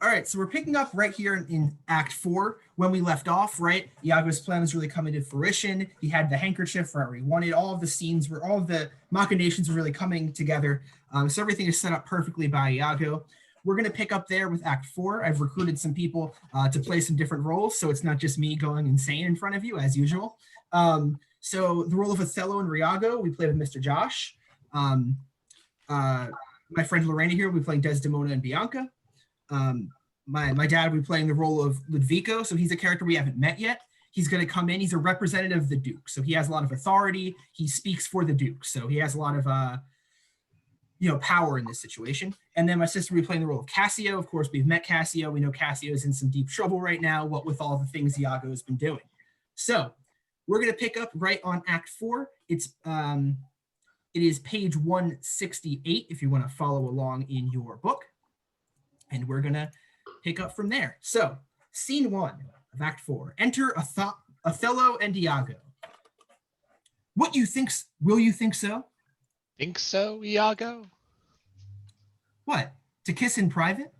All right, so we're picking up right here in Act 4 when we left off, right? Iago's plan was really coming to fruition. He had the handkerchief wherever he wanted. All of the scenes were, all of the machinations were really coming together. So everything is set up perfectly by Iago. We're going to pick up there with Act 4. I've recruited some people to play some different roles, so it's not just me going insane in front of you, as usual. So the role of Othello and Iago, we played with Mr. Josh. My friend Lorena here, we playing Desdemona and Bianca. My dad will be playing the role of Ludvico, so he's a character we haven't met yet. He's going to come in. He's a representative of the Duke, so he has a lot of authority. He speaks for the Duke, so he has a lot of power in this situation. And then my sister will be playing the role of Cassio. Of course, we've met Cassio. We know Cassio is in some deep trouble right now, what with all the things Iago has been doing. So we're going to pick up right on Act 4. It is page 168 if you want to follow along in your book. And we're going to pick up from there. So, scene 1 of Act 4. Enter Othello and Iago. What you think? Will you think so? Think so, Iago? What? To kiss in private?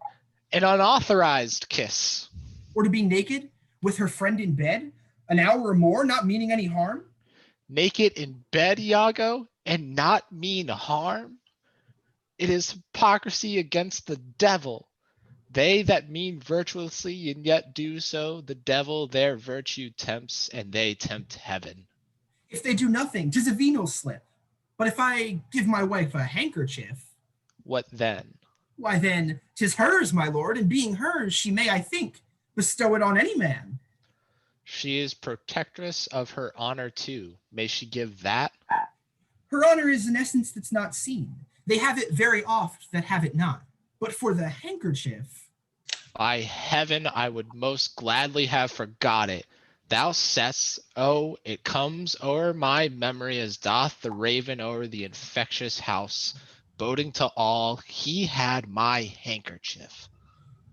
An unauthorized kiss. Or to be naked with her friend in bed? An hour or more, not meaning any harm? Naked in bed, Iago, and not mean harm? It is hypocrisy against the devil. They that mean virtuously and yet do so, the devil their virtue tempts, and they tempt heaven. If they do nothing, 'tis a venal slip. But if I give my wife a handkerchief... What then? Why then, 'tis hers, my lord, and being hers, she may, I think, bestow it on any man. She is protectress of her honor too. May she give that? Her honor is an essence that's not seen. They have it very oft that have it not. But for the handkerchief... By heaven, I would most gladly have forgot it. Thou sayest, oh, it comes o'er my memory as doth the raven o'er the infectious house, boding to all, he had my handkerchief.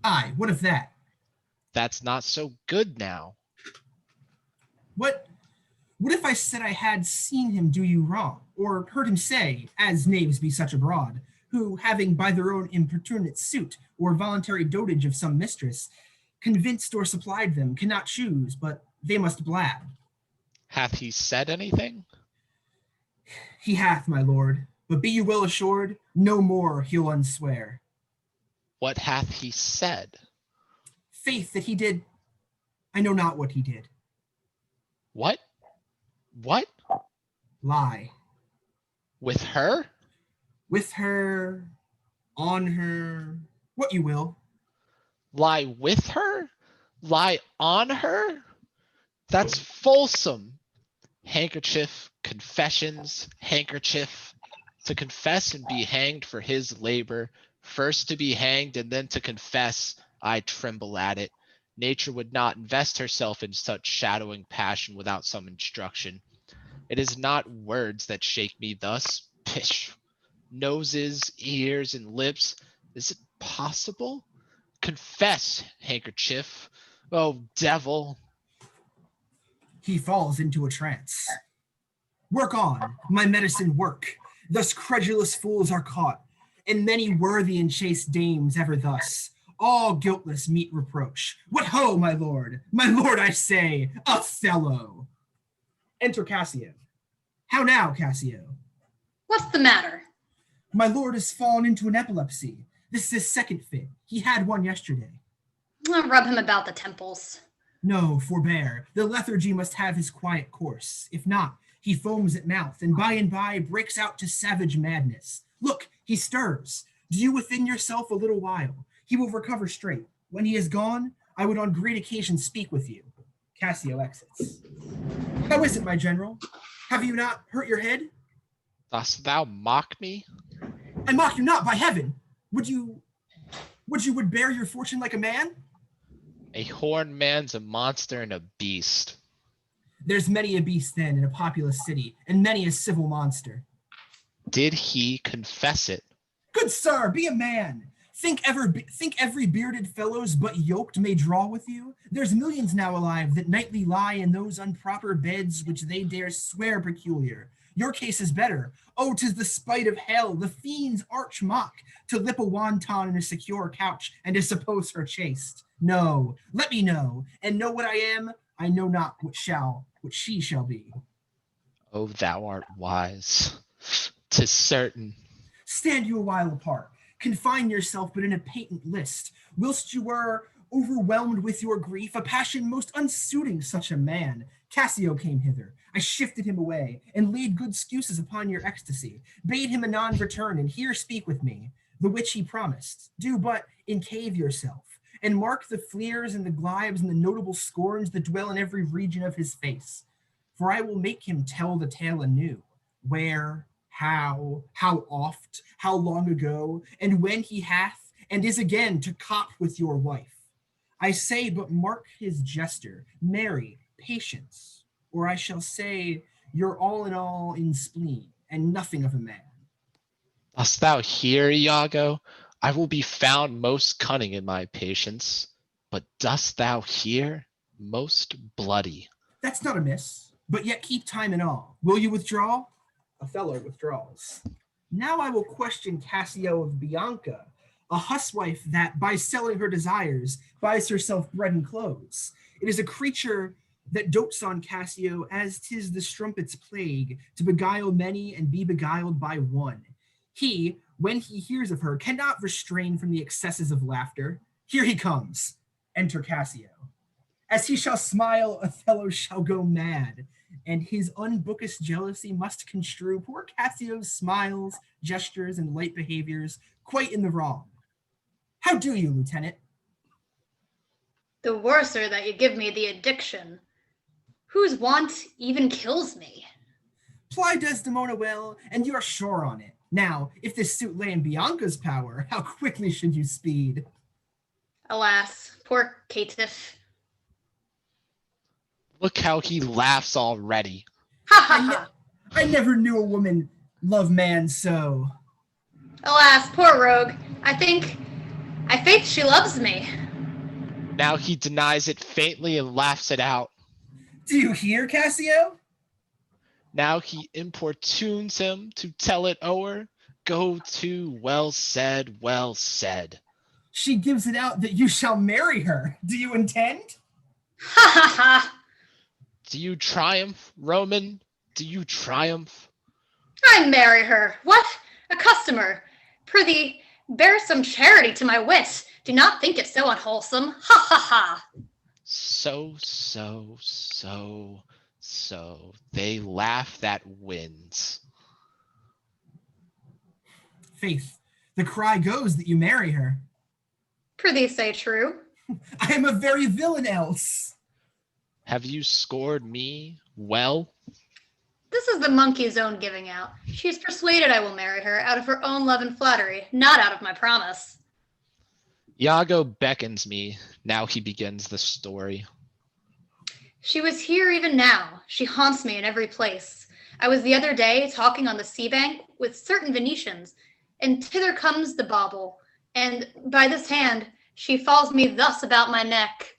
Aye, what of that? That's not so good now. What if I said I had seen him do you wrong, or heard him say, as knaves be such abroad, who, having by their own importunate suit, or voluntary dotage of some mistress, convinced or supplied them, cannot choose, but they must blab. Hath he said anything? He hath, my lord, but be you well assured, no more he'll unswear. What hath he said? Faith that he did, I know not what he did. What? What? Lie. With her? With her, on her, what you will. Lie with her? Lie on her? That's fulsome. Handkerchief, confessions, handkerchief. To confess and be hanged for his labor. First to be hanged and then to confess, I tremble at it. Nature would not invest herself in such shadowing passion without some instruction. It is not words that shake me thus. Pish! Noses, ears, and lips. Is it possible? Confess, handkerchief. Oh, devil. He falls into a trance. Work on, my medicine work. Thus credulous fools are caught, and many worthy and chaste dames ever thus. All guiltless meet reproach. What ho, my lord! My lord, I say, Othello! Enter Cassio. How now, Cassio? What's the matter? My lord has fallen into an epilepsy. This is his second fit. He had one yesterday. I'll rub him about the temples. No, forbear. The lethargy must have his quiet course. If not, he foams at mouth, and by breaks out to savage madness. Look, he stirs. Do you within yourself a little while. He will recover straight. When he is gone, I would on great occasion speak with you. Cassio exits. How is it, my general? Have you not hurt your head? Dost thou mock me? I mock you not, by heaven. Would you bear your fortune like a man? A horned man's a monster and a beast. There's many a beast then in a populous city, and many a civil monster. Did he confess it? Good sir, be a man. Think every bearded fellows but yoked may draw with you? There's millions now alive that nightly lie in those unproper beds which they dare swear peculiar. Your case is better. Oh, 'tis the spite of hell, the fiend's arch mock, to lip a wanton in a secure couch, and to suppose her chaste. No, let me know, and know what I am. I know not what she shall be. Oh, thou art wise. 'Tis certain. Stand you a while apart. Confine yourself but in a patent list. Whilst you were overwhelmed with your grief, a passion most unsuiting such a man, Cassio came hither. I shifted him away, and laid good excuses upon your ecstasy, bade him anon return, and here speak with me, the which he promised. Do but encave yourself, and mark the fleers and the glibes and the notable scorns that dwell in every region of his face. For I will make him tell the tale anew, where, how oft, how long ago, and when he hath and is again to cop with your wife. I say, but mark his gesture, marry, patience, or I shall say you're all in spleen, and nothing of a man. Dost thou hear, Iago? I will be found most cunning in my patience, but dost thou hear? Most bloody. That's not amiss, but yet keep time in all. Will you withdraw? Othello withdraws. Now I will question Cassio of Bianca, a huswife that, by selling her desires, buys herself bread and clothes. It is a creature that dotes on Cassio, as 'tis the strumpet's plague, to beguile many and be beguiled by one. He, when he hears of her, cannot restrain from the excesses of laughter. Here he comes. Enter Cassio. As he shall smile, Othello shall go mad, and his unbookist jealousy must construe poor Cassio's smiles, gestures, and light behaviors quite in the wrong. How do you, Lieutenant? The worser that you give me the addiction, whose want even kills me. Ply Desdemona well, and you are sure on it. Now, if this suit lay in Bianca's power, how quickly should you speed? Alas, poor caitiff. Look how he laughs already. Ha ha ha! I never knew a woman love man so. Alas, poor rogue. I faith she loves me. Now he denies it faintly and laughs it out. Do you hear, Cassio? Now he importunes him to tell it o'er. Go to, well said, well said. She gives it out that you shall marry her. Do you intend? Ha ha ha! Do you triumph, Roman? Do you triumph? I marry her. What? A customer. Prithee, bear some charity to my wit. Do not think it so unwholesome. Ha ha ha! So. They laugh that wins. Faith, the cry goes that you marry her. Prithee say true. I am a very villain else. Have you scored me well? This is the monkey's own giving out. She is persuaded I will marry her out of her own love and flattery, not out of my promise. Iago beckons me. Now he begins the story. She was here even now. She haunts me in every place. I was the other day talking on the sea bank with certain Venetians, and thither comes the bauble, and by this hand she falls me thus about my neck.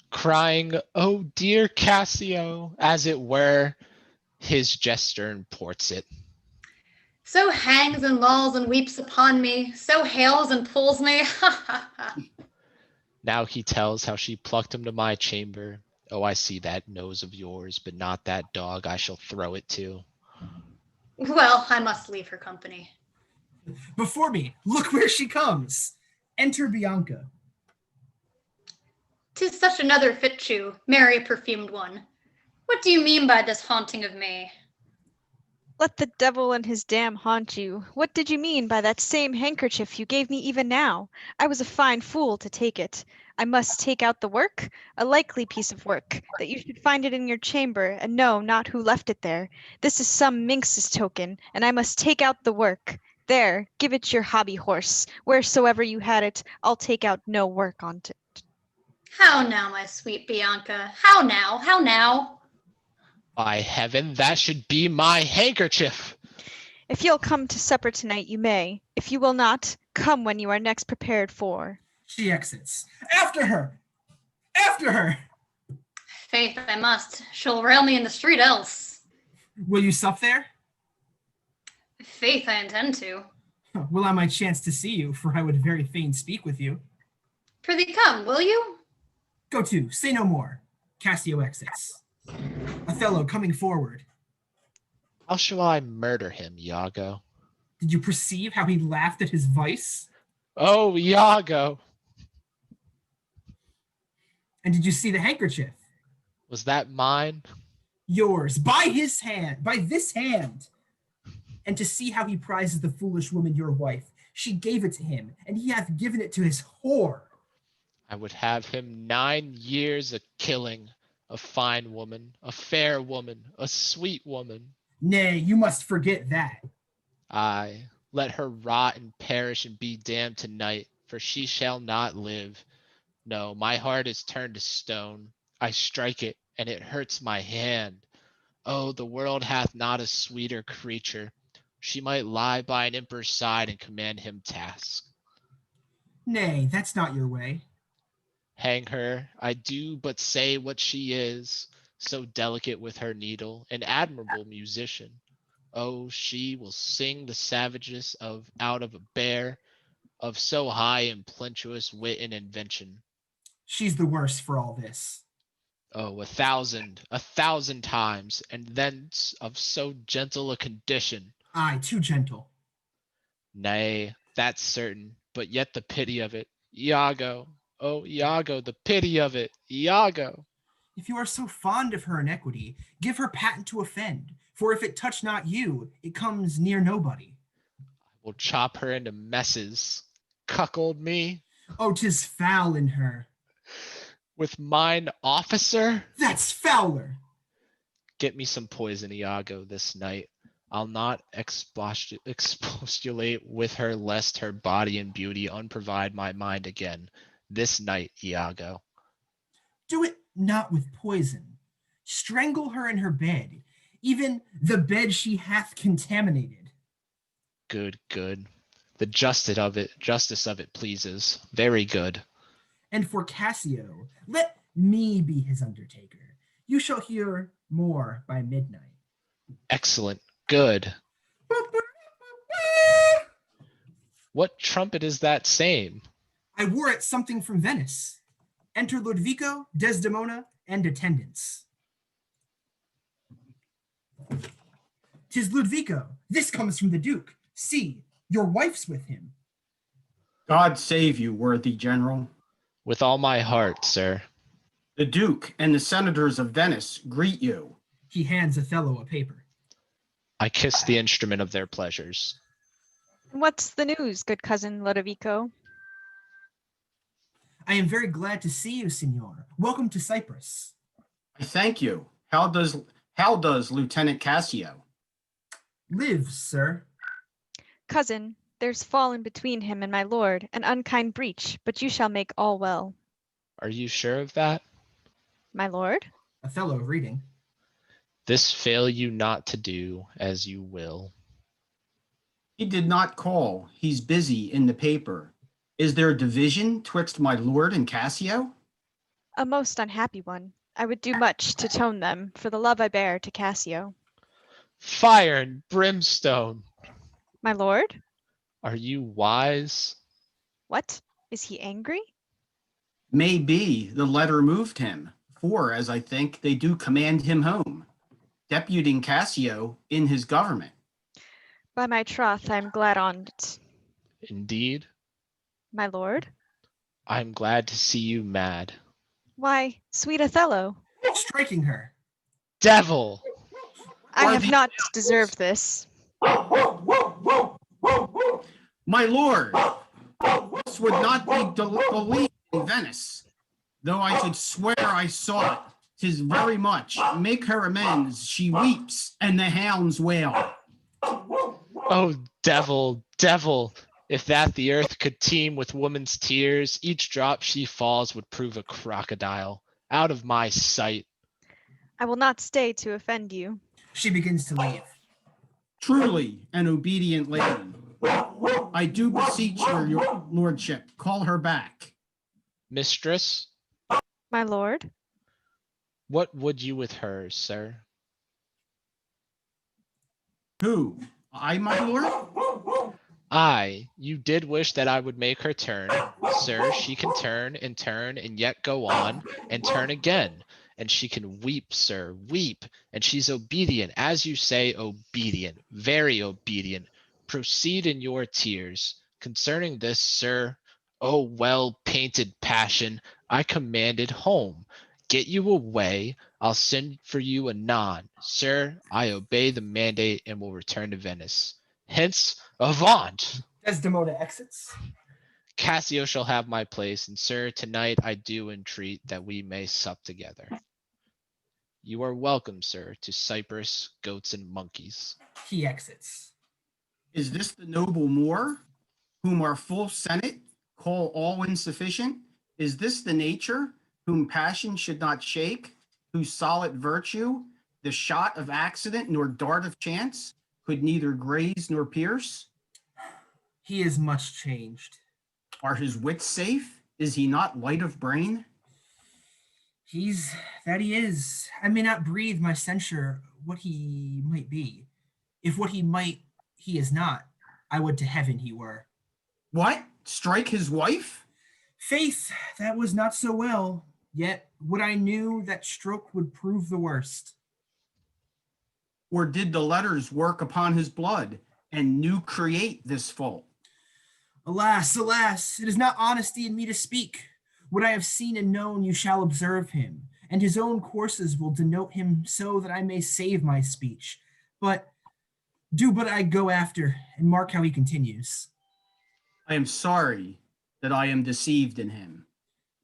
Crying, oh dear Cassio, as it were, his gesture ports it. So hangs and lolls and weeps upon me, so hails and pulls me. Ha ha ha. Now he tells how she plucked him to my chamber. Oh, I see that nose of yours, but not that dog I shall throw it to. Well, I must leave her company. Before me, look where she comes. Enter Bianca. 'Tis such another fit chew, merry perfumed one. What do you mean by this haunting of me? Let the devil and his dam haunt you. What did you mean by that same handkerchief you gave me even now? I was a fine fool to take it. I must take out the work, a likely piece of work, that you should find it in your chamber, and know not who left it there. This is some minx's token, and I must take out the work. There, give it your hobby horse. Wheresoever you had it, I'll take out no work on't. How now, my sweet Bianca? How now? How now? By heaven, that should be my handkerchief. If you'll come to supper tonight, you may. If you will not, come when you are next prepared for. She exits. After her! After her! Faith, I must. She'll rail me in the street else. Will you sup there? Faith, I intend to. Will I my chance to see you, for I would very fain speak with you. Prithee come, will you? Go to, say no more. Cassio exits. Othello coming forward. How shall I murder him, Iago? Did you perceive how he laughed at his vice? Oh, Iago! And did you see the handkerchief? Was that mine? Yours, by his hand, by this hand. And to see how he prizes the foolish woman your wife. She gave it to him, and he hath given it to his whore. I would have him 9 years a killing, a fine woman, a fair woman, a sweet woman. Nay, you must forget that. Aye, let her rot and perish and be damned tonight, for she shall not live. No, my heart is turned to stone. I strike it, and it hurts my hand. Oh, the world hath not a sweeter creature. She might lie by an emperor's side and command him tasks. Nay, that's not your way. Hang her, I do but say what she is, so delicate with her needle, an admirable musician. Oh, she will sing the savageness of out of a bear, of so high and plenteous wit and invention. She's the worse for all this. Oh, 1,000 times, and thence of so gentle a condition. Aye, too gentle. Nay, that's certain, but yet the pity of it. Iago, oh Iago, the pity of it, Iago. If you are so fond of her iniquity, give her patent to offend, for if it touch not you, it comes near nobody. Will chop her into messes. Cuckold me Oh, 'tis foul in her. with mine officer. That's fouler. Get me some poison, Iago, this night. I'll not expostulate with her lest her body and beauty unprovide my mind again. This night, Iago. Do it not with poison. Strangle her in her bed, even the bed she hath contaminated. Good, good. The justice of it pleases. Very good. And for Cassio, let me be his undertaker. You shall hear more by midnight. Excellent. Good. What trumpet is that same? I wore it something from Venice. Enter Ludvico, Desdemona, and attendants. 'Tis Ludvico. This comes from the Duke. See, your wife's with him. God save you, worthy general. With all my heart, sir. The Duke and the senators of Venice greet you. He hands Othello a paper. I kiss the instrument of their pleasures. What's the news, good cousin Lodovico? I am very glad to see you, Signor. Welcome to Cyprus. I thank you. How does Lieutenant Cassio? Lives, sir. Cousin, there's fallen between him and my lord an unkind breach, but you shall make all well. Are you sure of that? My lord? Othello reading. This fail you not to do as you will. He did not call. He's busy in the paper. Is there a division twixt my lord and Cassio? A most unhappy one. I would do much to tone them for the love I bear to Cassio. Fire and brimstone! My lord? Are you wise? What? Is he angry? Maybe the letter moved him, for, as I think, they do command him home, deputing Cassio in his government. By my troth, I am glad on't. Indeed, My lord? I am glad to see you mad. Why, sweet Othello, Striking her. Devil! I Why have the- not deserved this. My lord, this would not be believed in Venice, though I should swear I saw it. 'Tis very much. Make her amends. She weeps, and the hounds wail. Oh, devil, devil! If that the earth could teem with woman's tears, each drop she falls would prove a crocodile. Out of my sight. I will not stay to offend you. She begins to leave. Truly an obedient lady. I do beseech your lordship, call her back. Mistress, My lord? what would you with her, sir? Who? I, my lord? You did wish that I would make her turn. Sir, she can turn and yet go on and turn again. And she can weep, sir, weep. And she's obedient, as you say, obedient, very obedient. Proceed in your tears. Concerning this, sir, O well painted passion, I commanded home. Get you away. I'll send for you anon. Sir, I obey the mandate and will return to Venice. Hence, avaunt! Desdemona exits. Cassio shall have my place, and sir, tonight I do entreat that we may sup together. You are welcome, sir, to Cyprus, goats, and monkeys. He exits. Is this the noble Moor, whom our full senate call all insufficient? Is this the nature whom passion should not shake, whose solid virtue the shot of accident nor dart of chance could neither graze nor pierce? He is much changed. Are his wits safe? Is he not light of brain? He's that he is. I may not breathe my censure what he might be. If what he is not, I would to heaven he were. What? Strike his wife? Faith, that was not so well. Yet would I knew that stroke would prove the worst. Or did the letters work upon his blood and new create this fault? Alas, alas, it is not honesty in me to speak. What I have seen and known you shall observe him, and his own courses will denote him so that I may save my speech. But I go after, and mark how he continues. I am sorry that I am deceived in him.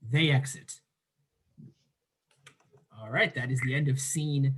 They exit. All right, that is the end of scene